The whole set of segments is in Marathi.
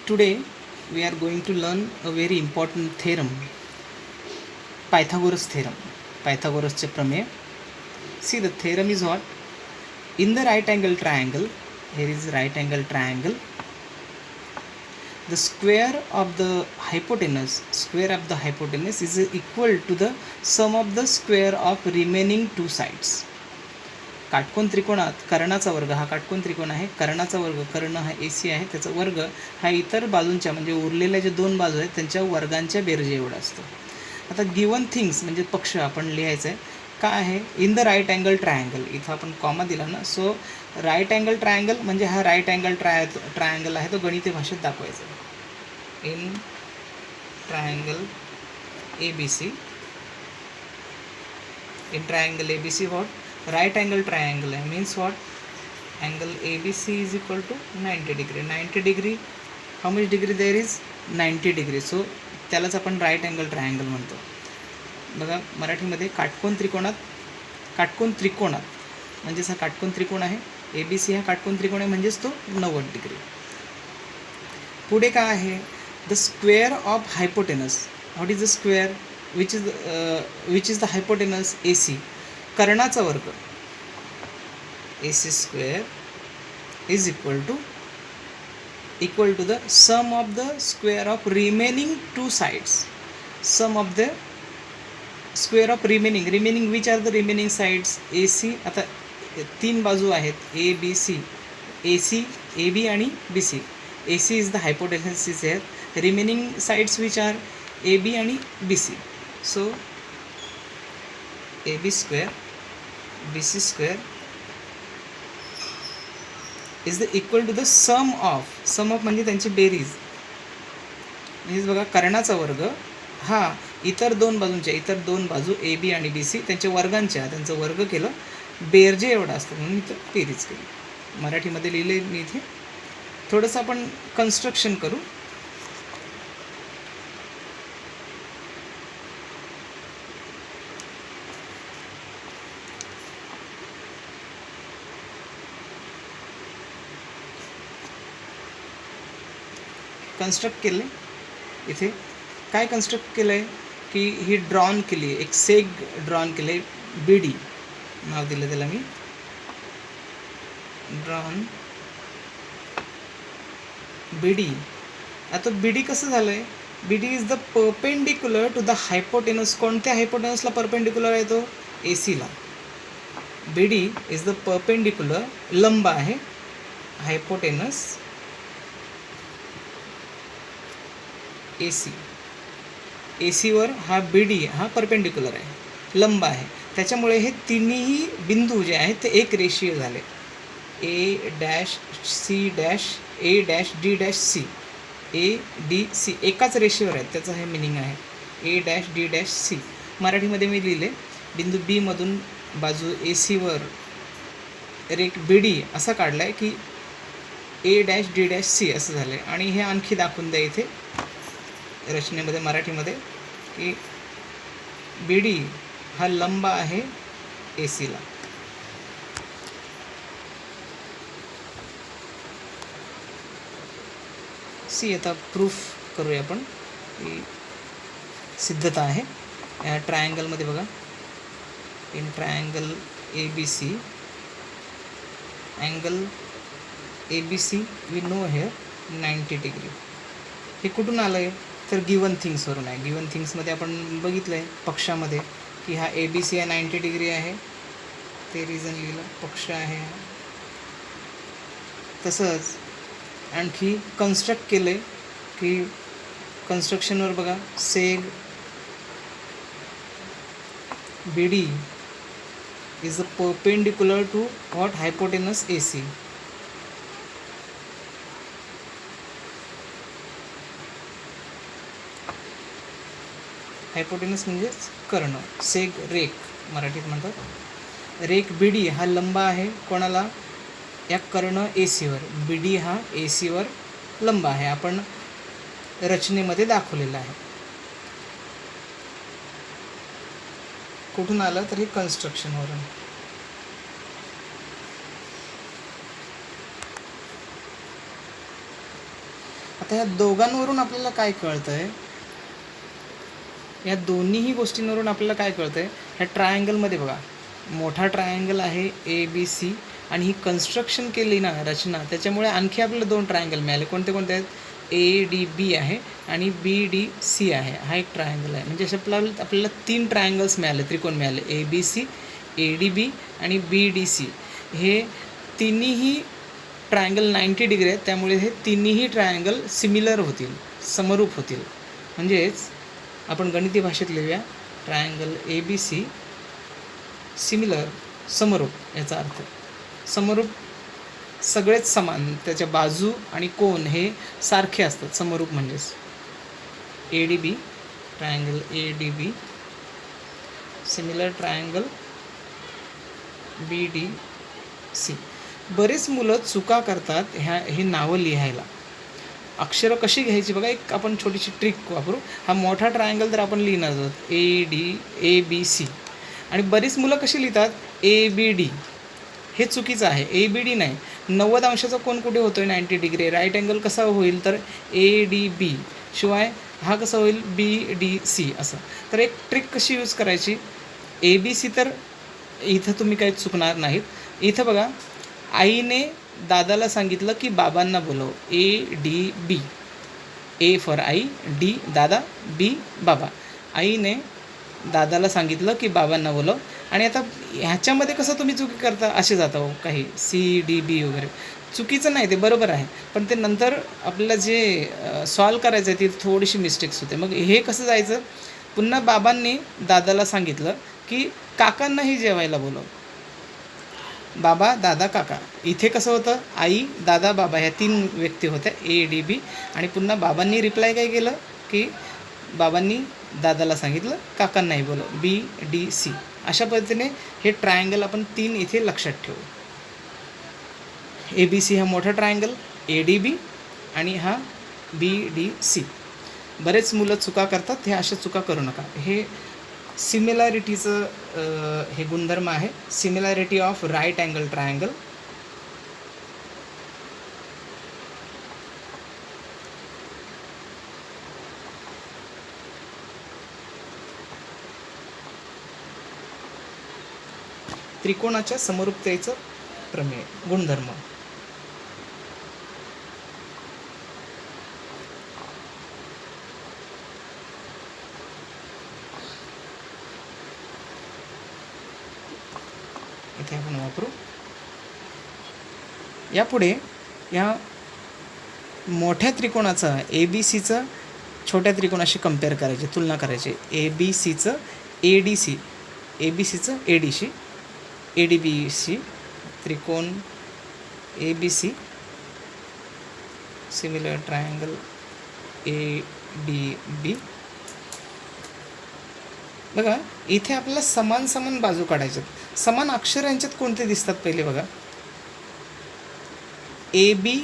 Today we are going to learn a very important theorem, Pythagoras theorem. Pythagoras प्रमेय. See, the theorem is what? In the right angle triangle, here is right angle triangle, the square of the hypotenuse is equal to the sum of the square of remaining two sides. काटकोन त्रिकोणात कर्णाचा वर्ग, हा काटकोन त्रिकोण आहे, कर्णाचा वर्ग, कर्ण हा AC आहे, त्याचा वर्ग हा इतर बाजूंच्या म्हणजे उरलेल्या जे दोन बाजू आहेत त्यांच्या वर्गांच्या बेरजे एवढा असतो. आता गिवन थिंग्स म्हणजे पक्ष आपण लिहायचं आहे काय आहे, in the right angle triangle, इथं आपण कॉमा दिला ना, सो राईट अँगल ट्रायंगल म्हणजे हा राईट अँगल ट्रायंगल आहे, तो गणिती भाषेत दाखवायचा. In triangle ABC, in triangle ABC what? Right angle triangle means what? Angle ABC is equal to 90 degree. 90 degree, how much degree there is? 90 degree. So त्यालाच आपण राईट अँगल ट्रायंगल म्हणतो. बघा मराठीमध्ये काटकोन त्रिकोणात म्हणजेच हा काटकोन त्रिकोण आहे, ABC हा काटकोन त्रिकोण आहे म्हणजेच तो 90 डिग्री. पुढे काय आहे? The square of hypotenuse. What is the square? Which is the hypotenuse? AC. कर्णाचा वर्ग AC square is equal to the sum of the square of remaining two sides. Sum of the square of remaining which are the remaining sides? AC. आता तीन बाजू आहेत ABC, AB आणि BC. AC is the hypotenuse is hair. Remaining sides which are AB आणि BC. So AB square BC square is the equal to the sum of म्हणजे त्यांची बेरीज. म्हणजे बघा कर्णाचा वर्ग हा इतर दोन बाजू AB आणि BC त्यांच्या त्यांचं वर्ग केलं, बेरजे एवढा असतं म्हणून इथं बेरीज केली. मराठीमध्ये लिहिले मी इथे. थोडंसं आपण कन्स्ट्रक्शन करू. कन्स्ट्रक्ट केले. इथे काय कन्स्ट्रक्ट केलं आहे की ही ड्रॉन केली आहे, एक सेग ड्रॉन केलं आहे, BD नाव दिलं त्याला मी. Drawn BD. आता BD कसं झालं आहे? BD is the perpendicular to the hypotenuse. कोणत्या हायपोटेनसला परपेंडिक्युलर आहे तो? AC ला. BD इज द परपेंडिक्युलर, लंब आहे, हायपोटेनस AC वर हा BD हा परपेंडिक्युलर आहे, लंब आहे. त्याच्यामुळे हे तिन्ही बिंदू जे आहेत ते एक रेषीय झाले. A', ADC एकाच रेषेवर आहेत, त्याचं हे मिनिंग आहे. A', मराठीमध्ये मी लिहिले, बिंदू B मधून बाजू AC वर रेख BD असा काढला आहे की A', असं झालं आहे. आणि हे आणखी दाखवून द्या इथे रचनेमध्ये मराठीमध्ये की BD हा लंब आहे AC ला. आता प्रूफ करूया आपण की सिद्धता आहे या ट्रायंगलमध्ये. बघा, in triangle ABC, angle ABC we know here 90 degree. हे कुठून आलं आहे? तर गिवन थिंग्सवरून आहे. गिवन थिंग्समध्ये आपण बघितलं आहे पक्षामध्ये की हा ABC हा 90 डिग्री आहे, ते रिझन लिहिलं, पक्ष आहे. तसंच आणखी कन्स्ट्रक्ट केलं आहे की कन्स्ट्रक्शनवर बघा, seg BD is a perpendicular to what? Hypotenuse AC. Hypotenuse म्हणजेच कर्ण, सेग रेख मराठीत म्हणतात. रेख BD हा लंब आहे कोणाला? या कर्ण AC वर. BD हा AC वर लंब आहे, आपण रचनेमध्ये दाखवलेला आहे. कुठून आलं? तर हे कन्स्ट्रक्शनवरून. आता ह्या दोघांवरून आपल्याला काय कळतं आहे, या दोन्हीही गोष्टींवरून आपल्याला काय कळतं आहे, ह्या ट्रायंगलमध्ये बघा मोठा ट्रायंगल आहे ABC, आणि ही कन्स्ट्रक्शन केली ना रचना, त्याच्यामुळे आणखी आपल्याला 2 ट्रायंगल मिळाले. कोणते कोणते आहेत? ADB आहे आणि BDC आहे. हा एक ट्रायंगल आहे. म्हणजे अशा आपल्याला 3 ट्रायंगल्स मिळाले, त्रिकोण मिळाले, ABC, ADB आणि BDC. हे तिन्ही ट्रायंगल 90 डिग्री आहेत, त्यामुळे हे तिन्ही ट्रायंगल सिमिलर होतील, समरूप होतील. म्हणजेच आपण गणिती भाषेत लिहूया, ट्रायंगल ABC सिमिलर, समरूप. याचा अर्थ समरूप सगळेच समान, त्याच्या बाजू आणि कोन हे सारखे असतात. समरूप म्हणजेच ADB, triangle ADB similar triangle BDC. बरेच मुलं चुका करतात हे नावं लिहायला. अक्षरं कशी घ्यायची बघा, एक आपण छोटीशी ट्रिक वापरू. हा मोठा ट्रायंगल तर आपण लिहिणार आहोत ABC, आणि बरीच मुलं कशी लिहितात ABD. हे चुकीचं आहे. ABD नाही, 90 अंशाचा कोण कुठे होतो आहे? 90 डिग्री. राईट अँगल कसा होईल तर ADB, शिवाय हा कसा होईल BDC असं. तर एक ट्रिक कशी यूज करायची, ABC तर इथं तुम्ही काही चुकणार नाहीत. इथं बघा, आईने दादाला सांगितलं की बाबांना बोलव, ADB. A for I, D दादा, B बाबा. आईने दादाला सांगितलं की बाबांना बोलव. आणि आता ह्याच्यामध्ये कसं तुम्ही चुकी करता, असे जाता हो काही CDB वगैरे. चुकीचं नाही, ते बरोबर आहे, पण ते नंतर आपल्याला जे सॉल्व करायचं आहे ती थोडीशी मिस्टेक्स होते. मग हे कसं जायचं, पुन्हा बाबांनी दादाला सांगितलं की काकांनाही जेवायला बोलव, बाबा दादा काका. इथे कसं होतं, आई दादा बाबा ह्या 3 व्यक्ती होत्या ADB, आणि पुन्हा बाबांनी रिप्लाय काय केलं की बाबांनी दादाला सांगितलं काकांनाही बोलव, BDC. अशा पद्धतीने हे ट्रायंगल आपण 3 इथे लक्षात ठेवू. ABC हा मोठा ट्रायंगल, ADB आणि हा BDC. बरेच मुलं चुका करतात, हे अशा चुका करू नका. हे सिमिलॅरिटीचं हे गुणधर्म आहे, similarity of right angle triangle. त्रिकोणाच्या समरूपतेचं प्रमेय, गुणधर्म. इथे आपण वापरू. यापुढे या मोठ्या त्रिकोणाचं ABCचं छोट्या त्रिकोणाशी कंपेअर करायचे, तुलना करायची. ABCचं ADC, ABCचं ADC, ADBC. त्रिकोण ABC सिमिलर ट्रायंगल ADB. बघा इथे आपल्याला समान समान बाजू काढायच्यात. समान अक्षर यांच्यात कोणते दिसतात पहिले बघा, AB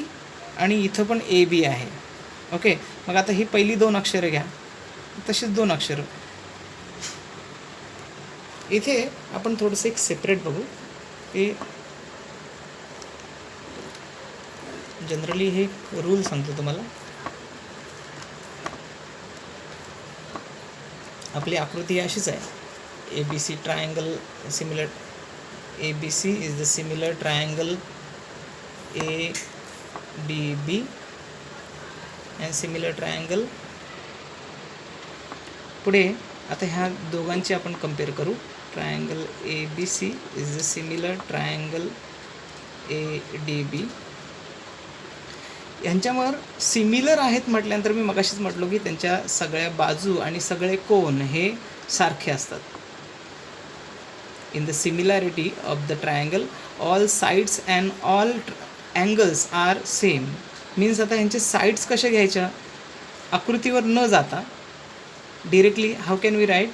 आणि इथं पण AB आहे. ओके, मग आता ही पहिली 2 अक्षरं घ्या, तशीच 2 अक्षरं इथे आपण थोडंसं एक सेपरेट बघू. हे जनरली हे रूल सांगतो तुम्हाला. आपली आकृती अशीच आहे, ABC triangle similar, ABC is the similar triangle ADB and similar triangle. पुढे आता ह्या दोघांची आपण कंपेअर करू. Triangle ABC is the similar triangle ADB. यांच्यावर सिमिलर आहेत म्हटल्यानंतर मी मगाशीच म्हटलो की त्यांच्या सगळ्या बाजू आणि सगळे कोन हे सारखे असतात. In the similarity of the triangle all sides and all angles are same. Means आता यांचे साइड्स कशा घ्यायच्या, आकृतीवर न जाता directly how can we write.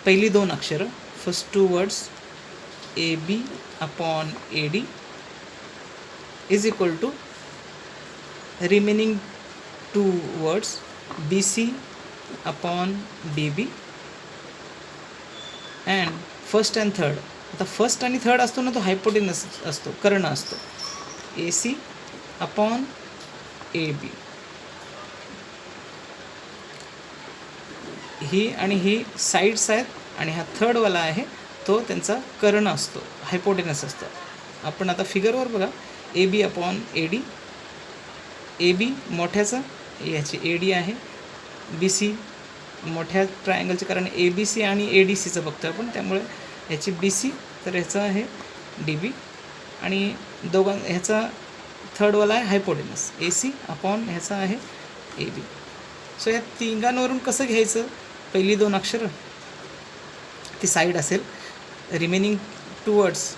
पहिली 2 अक्षरं, first 2 words AB upon AD is equal to remaining 2 words BC upon DB and first and third. आता फर्स्ट आणि थर्ड असतो ना, तो हायपोटेनस असतो, कर्ण असतो, AC अपॉन AB. ही आणि ही साईड्स आहेत आणि हा थर्डवाला आहे तो त्यांचा कर्ण असतो, हायपोटेनस असतो. आपण आता फिगरवर बघा, A B upon A D, A B मोठ्याचं याची ए डी आहे, बी सी मोठ्या ट्रायंगलचे, कारण ए बी सी आणि ए डी सीचं बघतो आपण, त्यामुळे ह्याची बी सी तर ह्याचं आहे डी बी, आणि ह्याचा थर्डवाला आहे हायपोटेनस ए सी अपॉन ह्याचा आहे ए बी. सो या तिघांवरून कसं घ्यायचं, पहिली दोन अक्षरं ती साईड असेल, रिमेनिंग टू वर्ड्स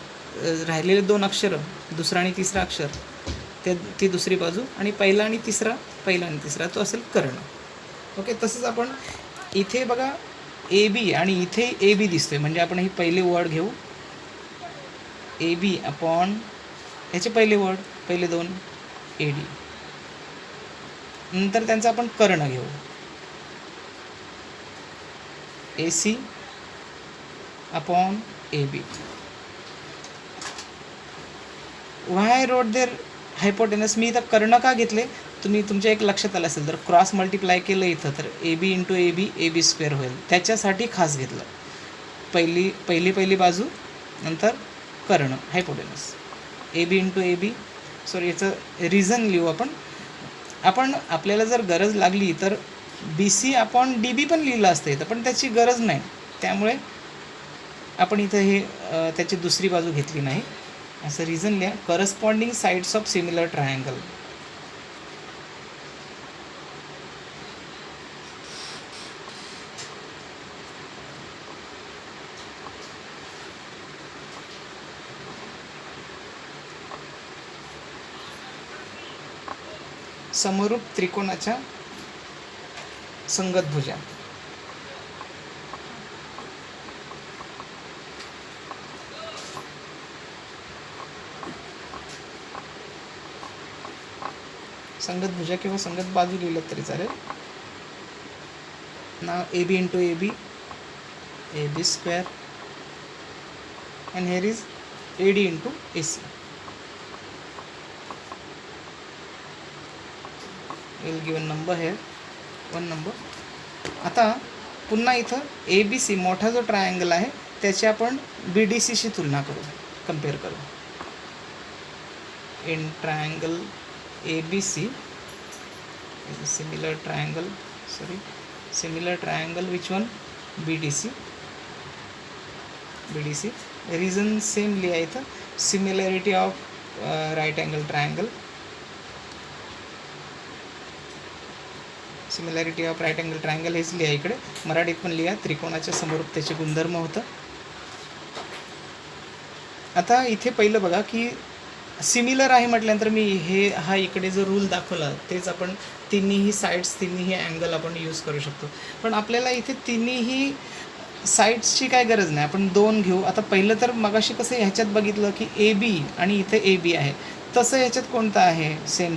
राहिलेले दोन अक्षरं, दुसरा आणि तिसरा अक्षर ती दुसरी बाजू, आणि पहिला आणि तिसरा तो असेल कर्ण. ओके, तसंच आपण इथे बघा ए बी आणि इथे ए बी दिसतोय, म्हणजे आपण ही पहिले वर्ड घेऊ ए बी अपॉन ह्याचे पहिले दोन ए डी, नंतर त्यांचा आपण कर्ण घेऊ A C upon A B. Why wrote there hypotenuse, मी इथं कर्ण का घेतले, तुमच्या एक लक्षात आलं असेल, तर क्रॉस मल्टिप्लाय केलं इथं तर ए B into A B square होईल, त्याच्यासाठी खास घेतलं. पहिली बाजू, नंतर कर्ण hypotenuse A B into A B. Sorry, याचं रिझन लिहू आपण आपल्याला जर गरज लागली तर B C upon D B पण लिहिलं असतं इथं, पण त्याची गरज नाही, त्यामुळे आपण इथं हे त्याची दुसरी बाजू घेतली नाही, असं रिझन लिहा. Corresponding sides of similar triangle, समरूप त्रिकोणाच्या संगत भुजा. संगत भुजा किंवा संगत बाजू लिहिलं तरी चालेल. नाव A B into A B square, and here is A D into A C. Will given number here 1 number. आता पुन्हा इथं ए बी सी मोठा जो ट्रायंगल आहे त्याची आपण बी डी सीशी तुलना करू, कम्पेअर करू. In triangle A B C similar triangle which one, BDC. reason same लिहा इथं, similarity of right angle triangle, हेच लिहा इकडे, मराठीत पण लिहा, त्रिकोणाच्या समरूपतेचे गुणधर्म होतं. आता इथे पहिलं बघा की सिमिलर आहे म्हटल्यानंतर मी हा इकडे जो रूल दाखवला तेच आपण तिन्हीही साईड्स, तिन्हीही अँगल आपण यूज करू शकतो. पण आपल्याला इथे तिन्हीही साईड्सची काय गरज नाही, आपण दोन घेऊ. आता पहिलं तर मगाशी कसं ह्याच्यात बघितलं की ए बी आणि इथे ए बी आहे, तसं ह्याच्यात कोणतं आहे सेम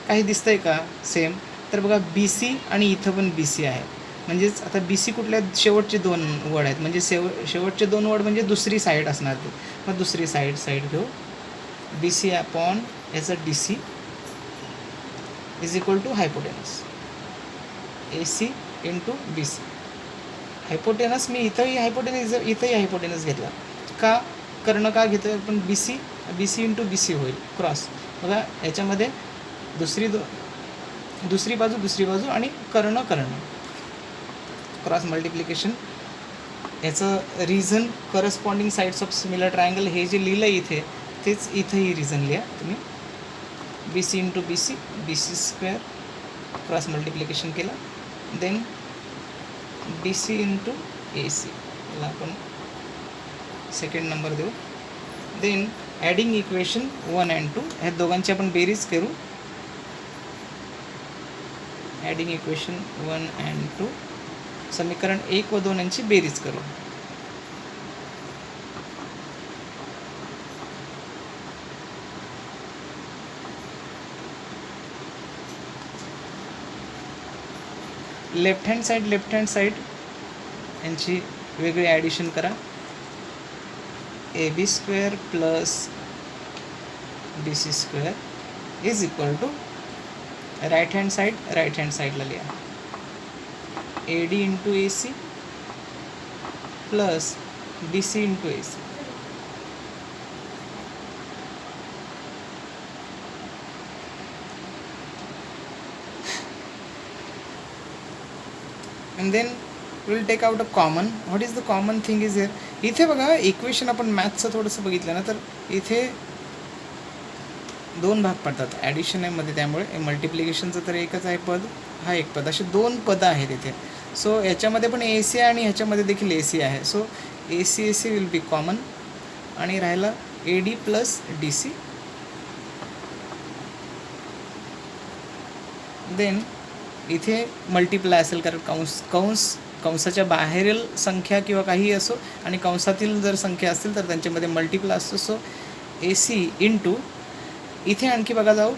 काही दिसतंय का सेम, तर बघा बी सी आणि इथं पण बी सी आहे. म्हणजेच आता बी सी कुठल्या शेवटचे दोन वर्ड आहेत, म्हणजे शेवटचे दोन वर्ड म्हणजे दुसरी साईड असणार ते. मग दुसरी साईड घेऊ, बी सी अपॉन याचं D C is equal to hypotenuse A C into B C. Hypotenuse मी इथंही हायपोटेनस घेतला का, कर्ण का घेतो आपण, B C into B C होईल क्रॉस. बघा याच्यामध्ये दुसरी बाजू आणि कर्ण क्रॉस मल्टिप्लिकेशन. याचं reason corresponding sides of similar triangle, हे जे लिहिलं इथे तेच इथंही रिझन लिहा तुम्ही. B C into B C square cross multiplication केला, then D C into A C, याला आपण सेकंड नंबर देऊ. देन ॲडिंग इक्वेशन 1 and 2, ह्या दोघांची आपण बेरीज करू. ॲडिंग इक्वेशन 1 and 2, समीकरण 1 व 2 यांची बेरीज करू. लेफ्ट हँड साईड यांची वेगळी ॲडिशन करा. A B square plus B C square is equal to right hand साईडला लिहा AD into AC plus DC into AC. And then we will take out a common. What is the common thing is here? इथे बघा इक्वेशन आपण मॅथचं थोडंसं बघितलं ना, तर इथे दोन भाग पडतात. ॲडिशन आहे मध्ये, त्यामुळे मल्टिप्लिकेशनचं तर एकच आहे पद, हा एक पद, असे दोन पदं आहेत इथे. सो याच्यामध्ये पण ए सी आहे आणि ह्याच्यामध्ये देखील ए सी आहे. So A C will be common आणि राहिला A D plus D C. Then इथे मल्टिप्लाय असेल, कारण कंसाच्या बाहेरील संख्या किंवा काहीही असो आणि कंसातील जर संख्या असतील तर त्यांच्यामध्ये मल्टिप्लाय असतो. सो ए सी इंटू, इथे आणखी बघा जाऊ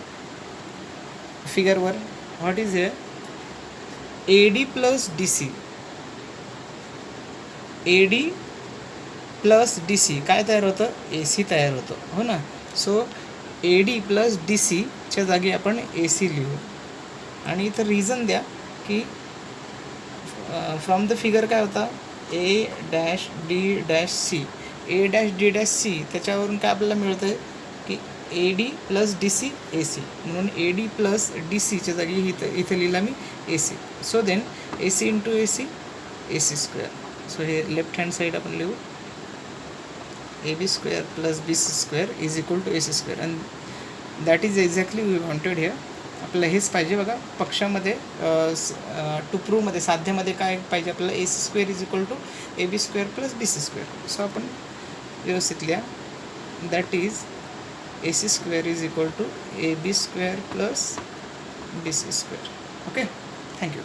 फिगरवर, व्हॉट इज हे A D plus D C. A D plus D C काय तयार होतं? ए सी तयार होतं, हो ना. So A D plus D सीच्या जागी आपण ए सी लिहू. आणि इथं रिझन द्या की फ्रॉम द फिगर काय होता? A dash D dash C. A dash D dash C त्याच्यावरून काय आपल्याला मिळतं आहे की A D plus D C A C, म्हणून ए डी प्लस डी सीच्या जागी इथे लिहिला मी A C. So then A C into A C, A C square. So हे लेफ्ट हँड साईड आपण लिहू, A B square plus B C square is equal to A C square. And that is exactly we wanted here. आपल्याला हेच पाहिजे बघा. पक्षामध्ये टू प्रूव्हमध्ये, साध्यामध्ये काय पाहिजे आपल्याला? A C square is equal to A B square plus B C square. So आपण व्यवस्थित लिहा, that is A C square is equal to A B square plus B C square. Okay, thank you.